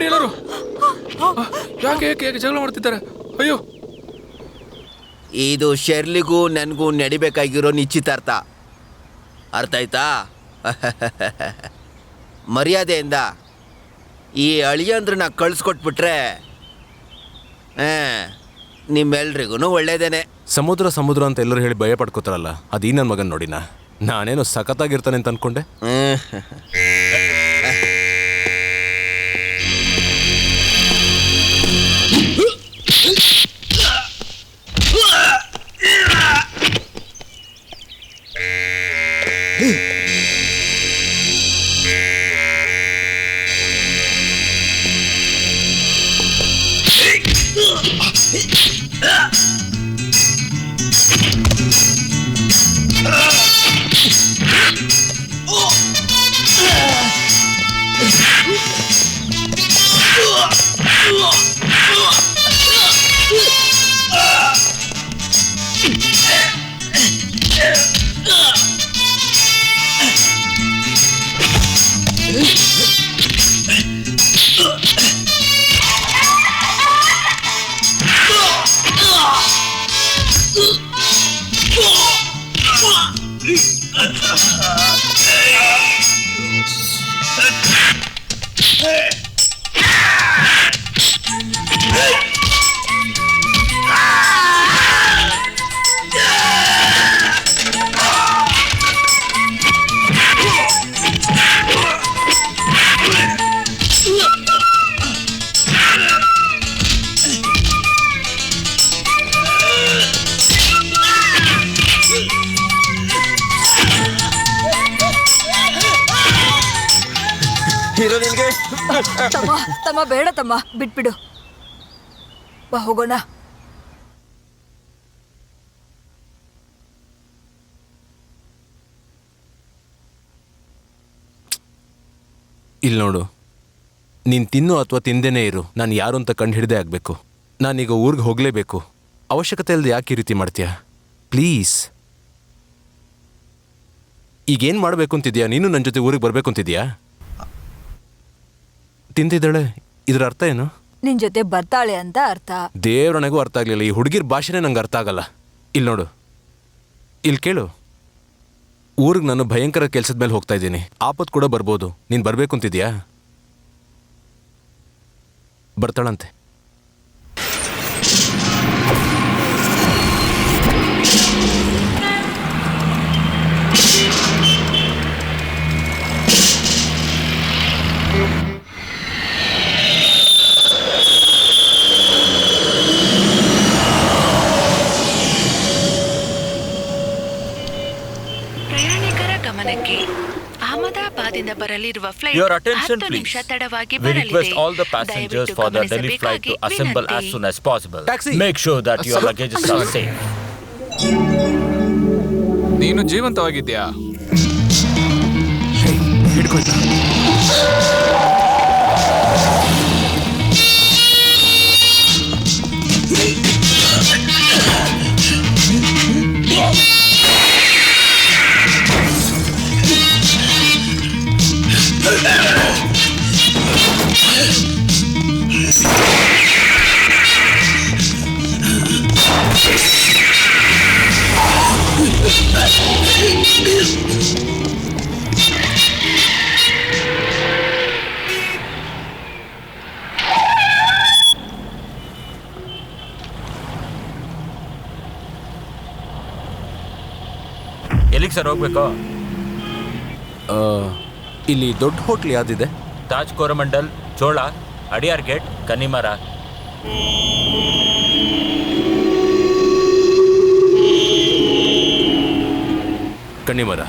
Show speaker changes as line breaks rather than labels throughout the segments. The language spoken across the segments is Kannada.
ಮಾಡಿ ಎಲ್ಲರೂ. ಯಾಕೆ ಯಾಕೆ ಯಾಕೆ ಜಗಳ ಮಾಡ್ತಿದ್ದಾರೆ? ಅಯ್ಯೋ,
ಇದು ಶೆರ್ಲಿಗೂ ನನಗೂ ನಡಿಬೇಕಾಗಿರೋ ನಿಶ್ಚಿತಾರ್ಥ. ಅರ್ಥ ಆಯ್ತಾ? ಮರ್ಯಾದೆಯಿಂದ ಈ ಅಳಿಯಂದ್ರನ್ನ ಕಳಿಸ್ಕೊಟ್ಬಿಟ್ರೆ ನಿಮ್ಮೆಲ್ರಿಗೂ ಒಳ್ಳೇದೇನೆ.
ಸಮುದ್ರ ಸಮುದ್ರ ಅಂತ ಎಲ್ಲರೂ ಹೇಳಿ ಭಯ ಪಡ್ಕೋತಾರಲ್ಲ, ಅದು ಈ ನನ್ನ ಮಗನ್ ನೋಡಿನ. ನಾನೇನು ಸಖತ್ತಾಗಿರ್ತಾನೆ ಅಂತ ಅನ್ಕೊಂಡೆ.
ತಮ್ಮ ಬೇಡ ತಮ್ಮ, ಬಿಟ್ಬಿಡು. ಬಾ ಹೋಗೋಣ.
ಇಲ್ಲಿ ನೋಡು, ನೀನು ತಿನ್ನು ಅಥವಾ ತಿಂದೇನೇ ಇರು, ನಾನು ಯಾರು ಅಂತ ಕಂಡು ಹಿಡಿದೇ ಆಗಬೇಕು. ನಾನೀಗ ಊರಿಗೆ ಹೋಗಲೇಬೇಕು. ಅವಶ್ಯಕತೆ ಇಲ್ಲದೆ ಯಾಕೆ ಈ ರೀತಿ ಮಾಡ್ತೀಯಾ? ಪ್ಲೀಸ್. ಈಗೇನು ಮಾಡಬೇಕು ಅಂತಿದ್ಯಾ? ನೀನು ನನ್ನ ಜೊತೆ ಊರಿಗೆ ಬರಬೇಕು ಅಂತಿದ್ಯಾ? ತಿಂತಿದ್ದಾಳೆ, ಇದ್ರ ಅರ್ಥ ಏನು?
ನಿನ್ ಜೊತೆ ಬರ್ತಾಳೆ ಅಂತ ಅರ್ಥ.
ದೇವ್ರನಿಗೂ ಅರ್ಥ ಆಗ್ಲಿಲ್ಲ. ಈ ಹುಡುಗಿರ್ ಭಾಷೆನೇ ನಂಗೆ ಅರ್ಥ ಆಗಲ್ಲ. ಇಲ್ಲಿ ನೋಡು, ಇಲ್ಲಿ ಕೇಳು. ಊರಿಗೆ ನಾನು ಭಯಂಕರ ಕೆಲಸದ ಮೇಲೆ ಹೋಗ್ತಾ ಇದ್ದೀನಿ. ಆಪತ್ತು ಕೂಡ ಬರ್ಬೋದು. ನೀನು ಬರಬೇಕು ಅಂತಿದ್ಯಾ? ಬರ್ತಾಳಂತೆ.
ಅಹಮದಾಬಾದಿಂದ ಬರಲಿರುವ ಫ್ಲೈಟ್
Your attention
10 ನಿಮಿಷ
please.
ತಡವಾಗಿ
We
ಬರಲಿದೆ.
request all the passengers for the Delhi flight to assemble as soon as possible.
Taxi.
Make sure that your luggages are safe.
ನೀನು ಜೀವಂತವಾಗಿದ್ಯಾ?
ಹಿಡ್ಕೊಳ್ತಾ
ಎಲ್ಲಿಗೆ ಸರ್ ಹೋಗ್ಬೇಕು?
ಇಲ್ಲಿ ದೊಡ್ಡ ಹೋಟ್ಲ್ ಯಾವ್ದಿದೆ?
Taj Coromandel, Chola, Adyar gate, Connemara.
Connemara.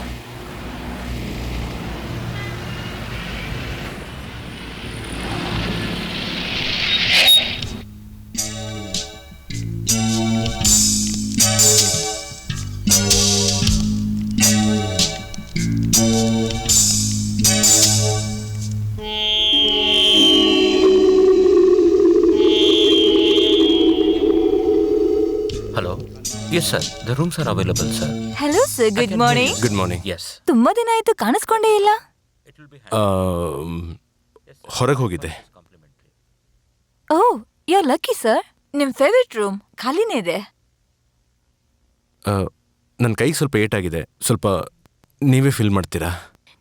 Yes sir, the rooms are available sir.
Hello sir, good morning.
Good morning.
Yes.
ತುಂಬಾ ದಿನ ಆಯ್ತು, ಕಾಣಿಸ್ಕೊಂಡೇ ಇಲ್ಲ.
ಹೊರಗೆ ಹೋಗಿದ್ದೆ.
ಓಹ್ ಯು ಆರ್ ಲಕ್ಕಿ ಸರ್. ನಿಮ್ ಫೇವ್ರೆಟ್ ರೂಮ್ ಖಾಲಿನೇ ಇದೆ.
ನನ್ನ ಕೈಗೆ ಸ್ವಲ್ಪ ಏಟಾಗಿದೆ, ಸ್ವಲ್ಪ ನೀವೇ ಫಿಲ್ ಮಾಡ್ತೀರಾ?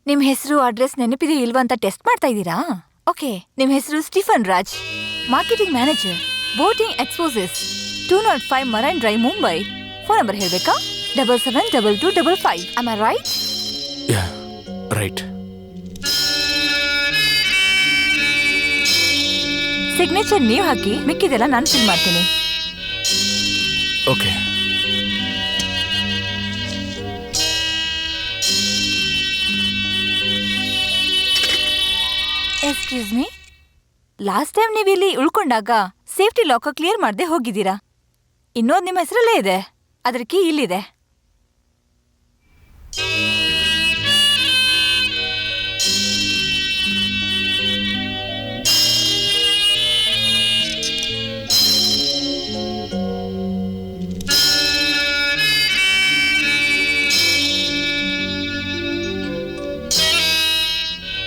ನಿಮ್ ಹೆಸರು ಅಡ್ರೆಸ್ ನೆನಪಿದೆಯೋ ಇಲ್ವಾ ಅಂತ ಟೆಸ್ಟ್ ಮಾಡ್ತಾ ಇದ್ದೀರಾ? ಓಕೆ, ನಿಮ್ ಹೆಸರು Stephen Raj, marketing manager, boating ಎಕ್ಸ್ಪೋಸಿಸ್, 205 Marine Drive, Mumbai. Phone number ಹೇಳ್ಬೇಕಾ? 772255. Am I right?
Yeah right.
Signature ನೀವು ಹಾಕಿ, ಮಿಕ್ಕಿದೆಲ್ಲ ನಾನು ಫಿಲ್ ಮಾಡ್ತೀನಿ.
Okay.
Excuse me, last time ನೀವು ಇಲ್ಲಿ ಉಳ್ಕೊಂಡಾಗ ಸೇಫ್ಟಿ ಲಾಕರ್ ಕ್ಲಿಯರ್ ಮಾಡದೆ ಹೋಗಿದ್ದೀರಾ. ಇನ್ನೊಂದು ನಿಮ್ಮ ಹೆಸರಲ್ಲೇ ಇದೆ, ಅದ್ರ ಕೀ ಇಲ್ಲಿದೆ.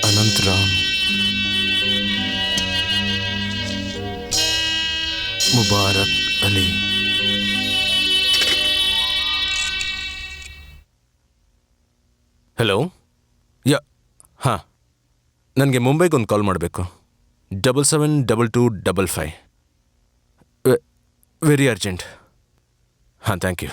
ಅನಂತರಾಮ್, ಮುಬಾರಕ್ ಅಲಿ. ಹಲೋ. ಯಾ ಹಾಂ, ನನಗೆ ಮುಂಬೈಗೆ ಒಂದು ಕಾಲ್ ಮಾಡಬೇಕು. 772255. Very urgent. ಹಾಂ, ಥ್ಯಾಂಕ್ ಯು.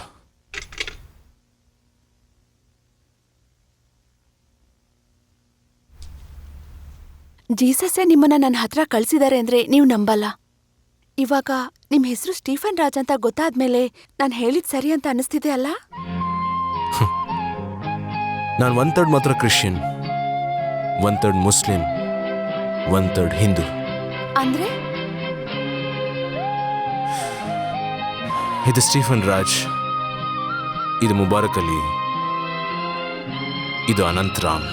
ಜೀಸಸ್ಸೇ ನಿಮ್ಮನ್ನ ನನ್ನ ಹತ್ರ ಕಳ್ಸಿದ್ದಾರೆ ಅಂದ್ರೆ ನೀವು ನಂಬಲ್ಲ. ಇವಾಗ ನಿಮ್ ಹೆಸರು ಸ್ಟೀಫನ್ ರಾಜ್ ಅಂತ ಗೊತ್ತಾದ್ಮೇಲೆ ನಾನು ಹೇಳಿದ್ ಸರಿ ಅಂತ ಅನಿಸ್ತಿದೆ ಅಲ್ಲ?
ನಾನು 1/3 ಮಾತ್ರ ಕ್ರಿಶ್ಚಿಯನ್, 1/3 ಮುಸ್ಲಿಂ, 1/3 ಹಿಂದೂ.
ಅಂದ್ರೆ
ಇದು ಸ್ಟೀಫನ್ ರಾಜ್, ಇದು ಮುಬಾರಕ್ ಅಲಿ, ಇದು ಅನಂತರಾಮ್.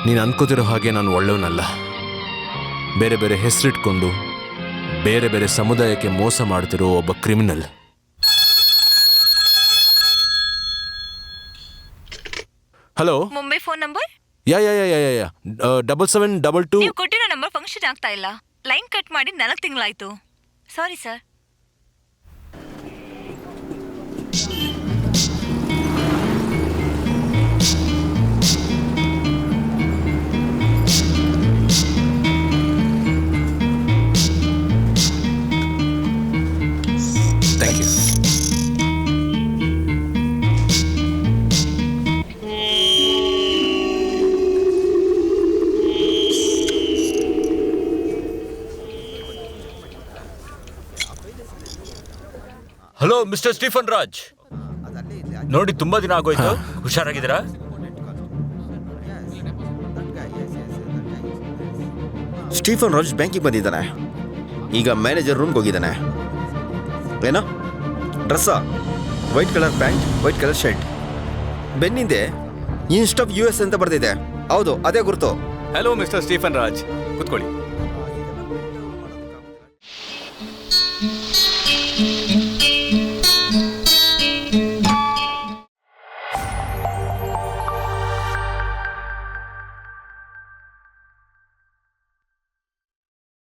ನೀನು ಅನ್ಕೋತಿರೋ ಹಾಗೆ ನಾನು ಒಳ್ಳೆಯವನಲ್ಲ. ಬೇರೆ ಬೇರೆ ಹೆಸರಿಟ್ಕೊಂಡು ಬೇರೆ ಬೇರೆ ಸಮುದಾಯಕ್ಕೆ ಮೋಸ ಮಾಡ್ತಿರೋ ಒಬ್ಬ criminal. Hello.
Mumbai phone number?
Yeah yeah yeah yeah yeah 7722.
ನೀವು ಕೊಟ್ಟಿರೋ ನಂಬರ್ ಫಂಕ್ಷನ್ ಆಗ್ತಾ ಇಲ್ಲ. ಲೈನ್ ಕಟ್ ಮಾಡಿ 4 ತಿಂಗಳಾಯ್ತು. Sorry sir.
Thank you.
Hello mister Stephen Raj, ನೋಡಿ ತುಂಬಾ ದಿನ ಆಗೋಯ್ತು. ಹುಷಾರಾಗಿದ್ದೀರಾ?
ಸ್ಟೀಫನ್ ರಾಜ್ ಬ್ಯಾಂಕಿಗೆ ಬಂದಿದ್ದಾನೆ. ಈಗ ಮ್ಯಾನೇಜರ್ ರೂಮ್ಗೆ ಹೋಗಿದ್ದಾನೆ. ಏನೋ ಡ್ರೆಸ್ಸಾ? White colour pant, white colour shirt. ಬೆನ್ನಿಂದೆ ಇನ್ಸ್ಟ್ ಆಫ್ US ಅಂತ ಬರ್ತಿದೆ. ಹೌದು, ಅದೇ ಗುರುತು.
ಹಲೋ ಮಿಸ್ಟರ್ ಸ್ಟೀಫನ್ ರಾಜ್, ಕೂತ್ಕೊಳ್ಳಿ.